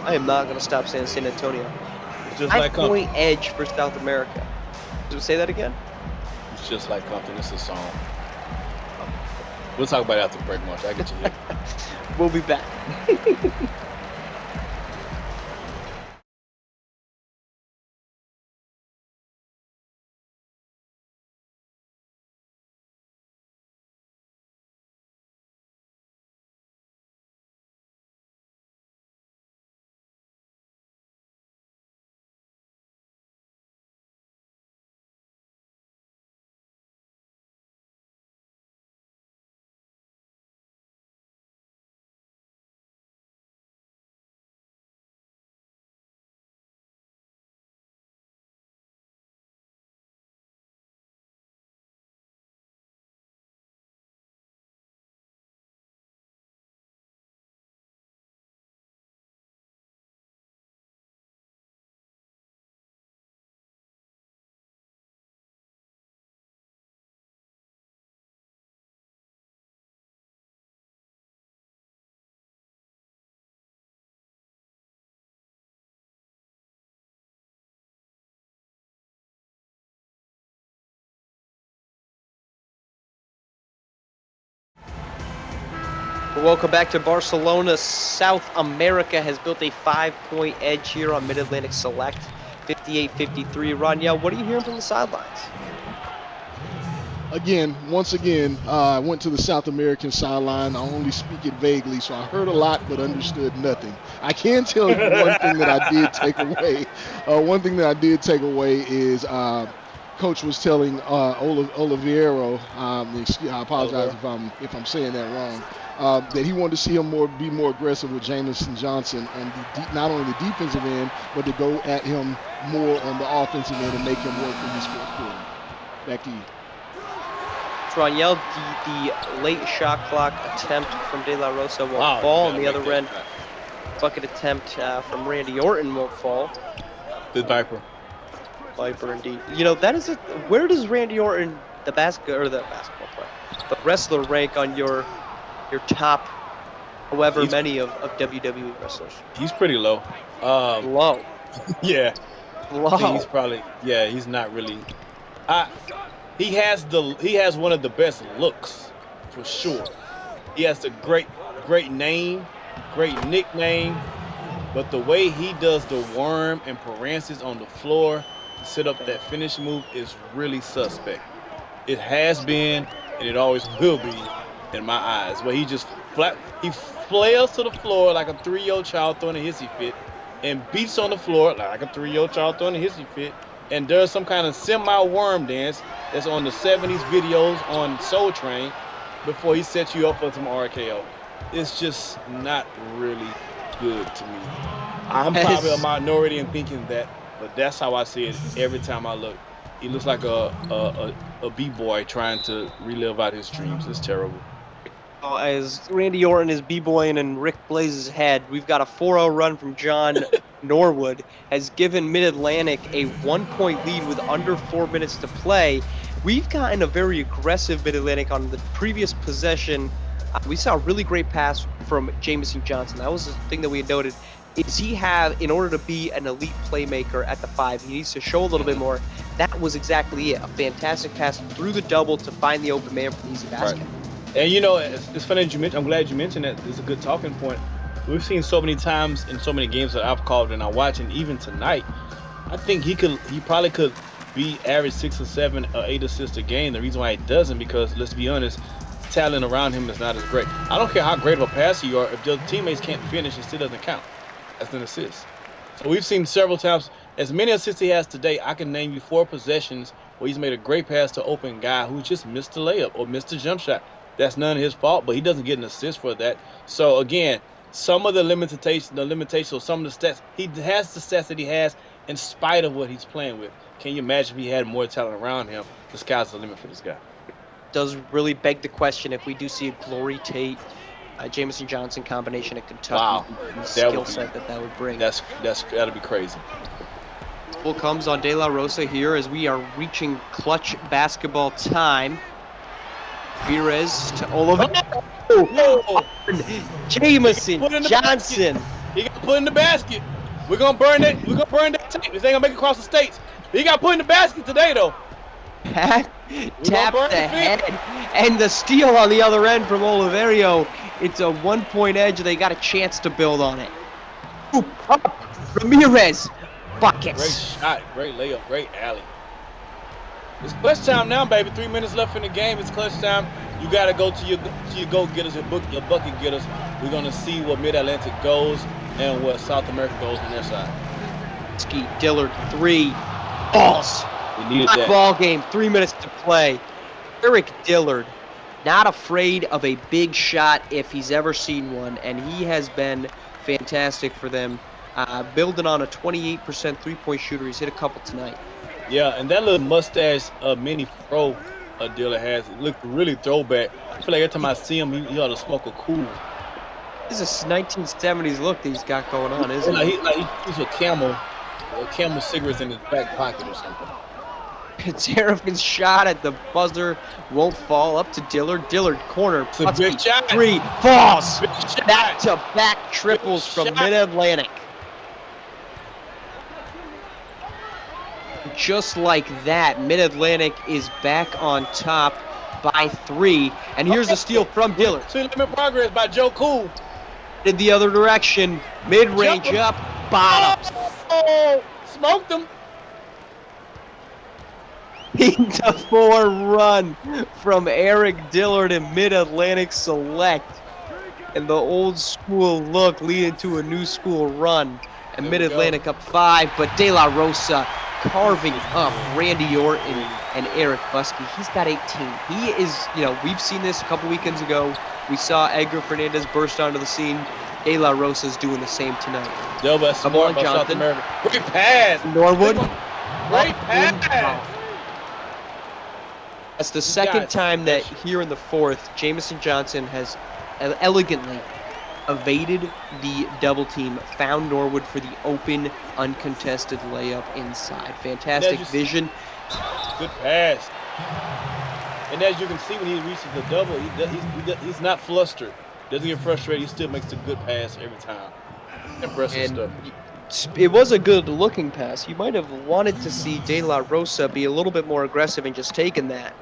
I am not going to stop saying San Antonio. Just like 5-point edge for South America. Did we say that again? It's just like Compton. It's a song. We'll talk about it after the break, March. I get you here. We'll be back. Welcome back to Barcelona. South America has built a 5-point edge here on Mid-Atlantic Select. 58-53. Raniel, what are you hearing from the sidelines? Once again, I went to the South American sideline. I only speak it vaguely, so I heard a lot but understood nothing. I can tell you one thing that I did take away. One thing that I did take away is Coach was telling Oliveiro, I apologize Oliver. if I'm saying that wrong, that he wanted to see him be more aggressive with Jamison Johnson on not only the defensive end, but to go at him more on the offensive end and make him work in this fourth quarter. Back to you. Troniel, the late shot clock attempt from De La Rosa won't Wow, fall. you On the gotta other make end, that shot. bucket attempt from Randy Orton won't fall. The Viper. Viper indeed. You know, that is a. Where does Randy Orton, the basketball player, the wrestler, rank on your top, however He's- many of WWE wrestlers? He's pretty low. Low. Yeah. I think he's Low. probably he's not really. He has one of the best looks for sure. He has a great name, great nickname, but the way he does the worm and parances on the floor to set up that finish move is really suspect. It has been and it always will be in my eyes. Where he flails to the floor like a 3-year-old child throwing a hissy fit and beats on the floor like a 3-year-old child throwing a hissy fit and does some kind of semi-worm dance that's on the 70s videos on Soul Train before he sets you up for some RKO. It's just not really good to me. I'm probably a minority in thinking that, but that's how I see it every time I look. He looks like a b-boy trying to relive out his dreams. It's terrible. As Randy Orton is b-boying in Rick Blaze's head, we've got a 4-0 run from John Norwood, has given Mid-Atlantic a 1-point lead with under 4 minutes to play. We've gotten a very aggressive Mid-Atlantic on the previous possession. We saw a really great pass from Jamison Johnson. That was the thing that we had noted. In order to be an elite playmaker at the 5, he needs to show a little bit more. That was exactly it. A fantastic pass through the double to find the open man for the easy basket. Right. And you know, it's funny that you mentioned. I'm glad you mentioned that. It's a good talking point. We've seen so many times in so many games that I've called and I watch, and even tonight, I think he probably could be average 6 or 7 or 8 assists a game. The reason why he doesn't, because let's be honest, talent around him is not as great. I don't care how great of a passer you are, if your teammates can't finish, it still doesn't count as an assist. So we've seen several times, as many assists he has today, I can name you 4 possessions where he's made a great pass to open guy who just missed a layup or missed a jump shot. That's none of his fault, but he doesn't get an assist for that. So again, some of the limitations of some of the stats, he has the stats that he has in spite of what he's playing with. Can you imagine if he had more talent around him? The sky's the limit for this guy. Does really beg the question if we do see a Glory Tate, Jamison Johnson combination at Kentucky, the skill set that would bring. That'd be crazy. Ball comes on De La Rosa here as we are reaching clutch basketball time. Ramirez to Oliver. Jamison Johnson. He got put in the basket. We're gonna burn that. We're gonna burn that tape. This ain't gonna make it across the states. He got put in the basket today, though. Tapped the head, and the steal on the other end from Oliverio. It's a 1-point edge. They got a chance to build on it. Up, Ramirez, buckets. Great shot, great layup, great alley. It's clutch time now, baby. 3 minutes left in the game. It's clutch time. You gotta go to your go-getters, your bucket getters. We're gonna see what Mid-Atlantic goes and what South America goes on their side. Ski Dillard 3 balls. We needed that. Ball game. 3 minutes to play. Eric Dillard, not afraid of a big shot if he's ever seen one, and he has been fantastic for them. Building on a 28% three-point shooter. He's hit a couple tonight. Yeah, and that little mustache mini fro Dillard has, it looked really throwback. I feel like every time I see him, he ought to smoke a cool. This is a 1970s look that he's got going on, isn't it? He keeps a camel cigarettes in his back pocket or something. Terrapin's shot at the buzzer won't fall. Up to Dillard. Dillard corner. It's a big shot. 3 falls. Big shot. Back-to-back triples from Mid-Atlantic. Just like that, Mid-Atlantic is back on top by 3. And here's a steal from Dillard. 2-limit progress by Joe Cool. In the other direction. Mid-range up. Bottoms. Oh, smoked him. 8-4 run from Eric Dillard and Mid-Atlantic Select. And the old school look leading to a new school run. And Mid-Atlantic up 5, but De La Rosa carving up Randy Orton and Eric Buskey. He's got 18. He is, we've seen this a couple weekends ago. We saw Edgar Fernandez burst onto the scene. De La Rosa's doing the same tonight. Yo, but Come smart on, by South Jonathan. America. Great pass. Norwood. Great Up in pass. foul. That's the got second it. time that here in the fourth, Jamison Johnson has elegantly evaded the double team, found Norwood for the open, uncontested layup inside. Fantastic vision. Good pass. And as you can see, when he reaches the double, he's not flustered. Doesn't get frustrated. He still makes a good pass every time. Impressive stuff. It was a good looking pass. You might have wanted to see De La Rosa be a little bit more aggressive and just taken that.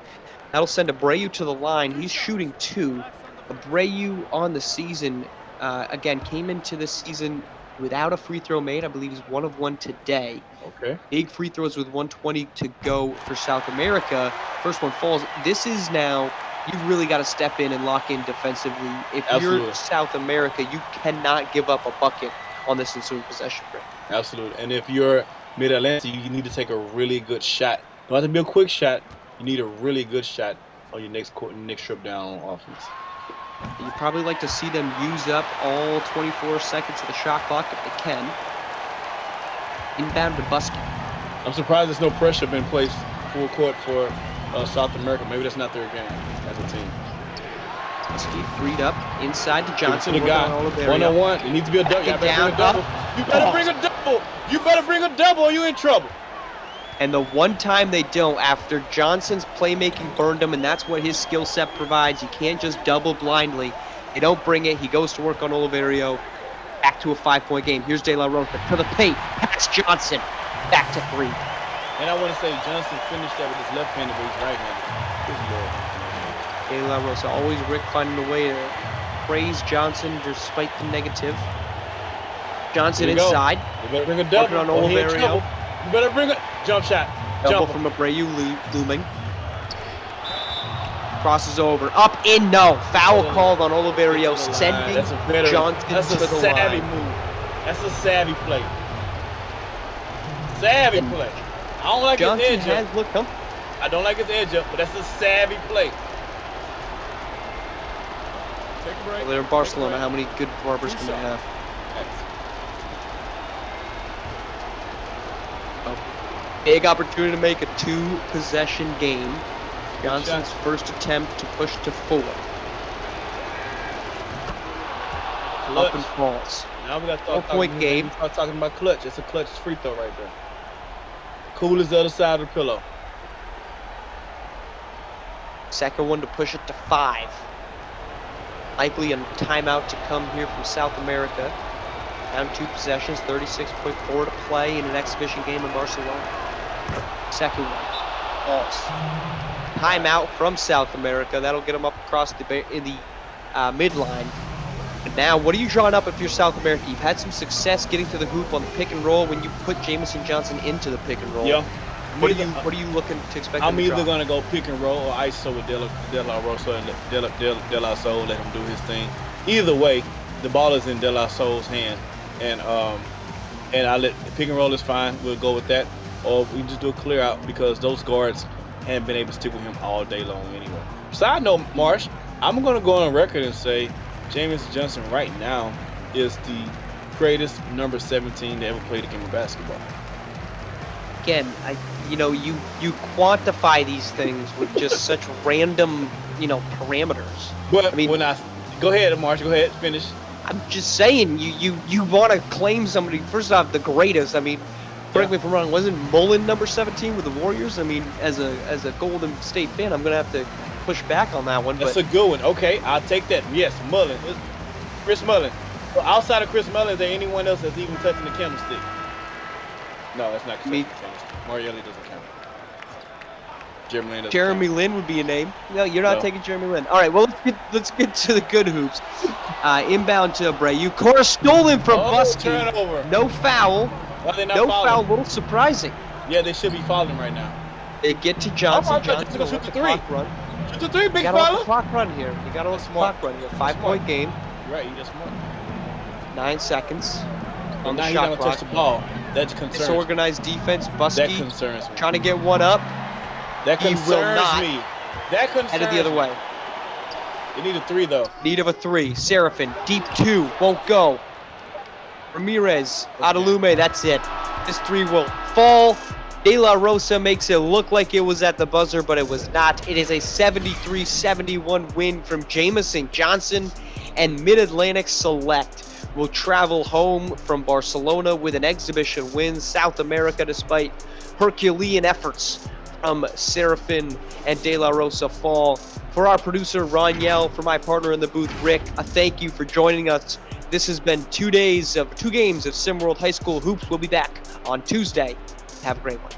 That'll send Abreu to the line. He's shooting 2. Abreu on the season, again, came into this season without a free throw made. I believe he's 1 of 1 today. Okay. Big free throws with 1:20 to go for South America. First one falls. This is now, you've really got to step in and lock in defensively. If you're South America, you cannot give up a bucket on this ensuing possession break. Absolutely. And if you're Mid-Atlantic, you need to take a really good shot. Don't have to be a quick shot. You need a really good shot on your next trip down on offense. You'd probably like to see them use up all 24 seconds of the shot clock if they can. Inbound to Buskey. I'm surprised there's no pressure been placed full court for South America. Maybe that's not their game as a team. Buskey freed up inside to Johnson. To the guy. 1-on-1. It needs to be a double. You better bring a double. You better bring a double. You better bring a double or you're in trouble. And the one time they don't, after Johnson's playmaking burned him, and that's what his skill set provides. You can't just double blindly. They don't bring it. He goes to work on Oliverio. Back to a 5-point game. Here's De La Rosa to the paint. Pass Johnson. Back to 3. And I want to say Johnson finished that with his left-handed, but he's right-handed. De La Rosa, always Rick finding a way to praise Johnson despite the negative. Johnson inside. You better bring a double. On Oliverio. You better bring a jump shot. Double from Abreu looming. Crosses over. Up in, no. Foul called on Oliverio, sending Johnson to the line. That's a savvy move. That's a savvy play. Savvy play. I don't like his edge up. I don't like his edge up, but that's a savvy play. Take a break. Well, they're in Barcelona. How many good barbers can they have? Big opportunity to make a 2-possession game. Johnson's first attempt to push to 4. Up and falls. Now we got to 4-point game. Start talking about clutch. It's a clutch free throw right there. Cool as the other side of the pillow. Second one to push it to 5. Likely a timeout to come here from South America. Down 2 possessions, 36.4 to play in an exhibition game in Barcelona. Second one, false. Timeout from South America. That'll get them up across the midline. But now, what are you drawing up if you're South America? You've had some success getting to the hoop on the pick and roll when you put Jamison Johnson into the pick and roll. Yeah. What are you looking to expect? I'm either going to go pick and roll or ISO with De La Rosa and De La Soul, let him do his thing. Either way, the ball is in De La Soul's hand, and I let pick and roll is fine. We'll go with that, or we just do a clear out because those guards haven't been able to stick with him all day long anyway. Side note, Marsh, I'm going to go on record and say Jamison Johnson right now is the greatest number 17 to ever play the game of basketball. Again, you quantify these things with just such random, parameters. But go ahead, Marsh, go ahead, finish. I'm just saying, you want to claim somebody, first off, the greatest. I mean, correct me if I'm wrong, wasn't Mullen number 17 with the Warriors? I mean, as a Golden State fan, I'm going to have to push back on that one. That's a good one. Okay, I'll take that. Yes, Mullen. Chris Mullen. So outside of Chris Mullen, is there anyone else that's even touching the candlestick? No, that's not me. Marielli doesn't count. Jeremy Lin would be a name. No, you're not taking Jeremy Lin. All right, well, let's get to the good hoops. Inbound to Abreu. Cora stolen from Buskey. Turnover. No foul. Why are they not no fouling? Foul. A little surprising. Yeah, they should be fouling right now. They get to Johnson. Johnson will let the clock run. Shoot the 3, big fella. You gotta let the fella. clock run here. You gotta let the clock run here. 5-point game. Right, you just smart. 9 seconds on now the he's shot gonna clock. touch the ball. That concerns me. Disorganized defense. That Buskey concerns me. trying to get one up. That He concerns will not. me. That concerns Headed the other me. way. They need a 3 though. Need of a 3. Seraphin, deep 2, won't go. Ramirez, Adalume, that's it. This 3 will fall. De La Rosa makes it look like it was at the buzzer, but it was not. It is a 73-71 win from Jamison Johnson, and Mid-Atlantic Select will travel home from Barcelona with an exhibition win. South America, despite Herculean efforts from Seraphin and De La Rosa, fall. For our producer, Ron Yell, for my partner in the booth, Rick, a thank you for joining us. This has been 2 games of SimWorld High School Hoops. We'll be back on Tuesday. Have a great one.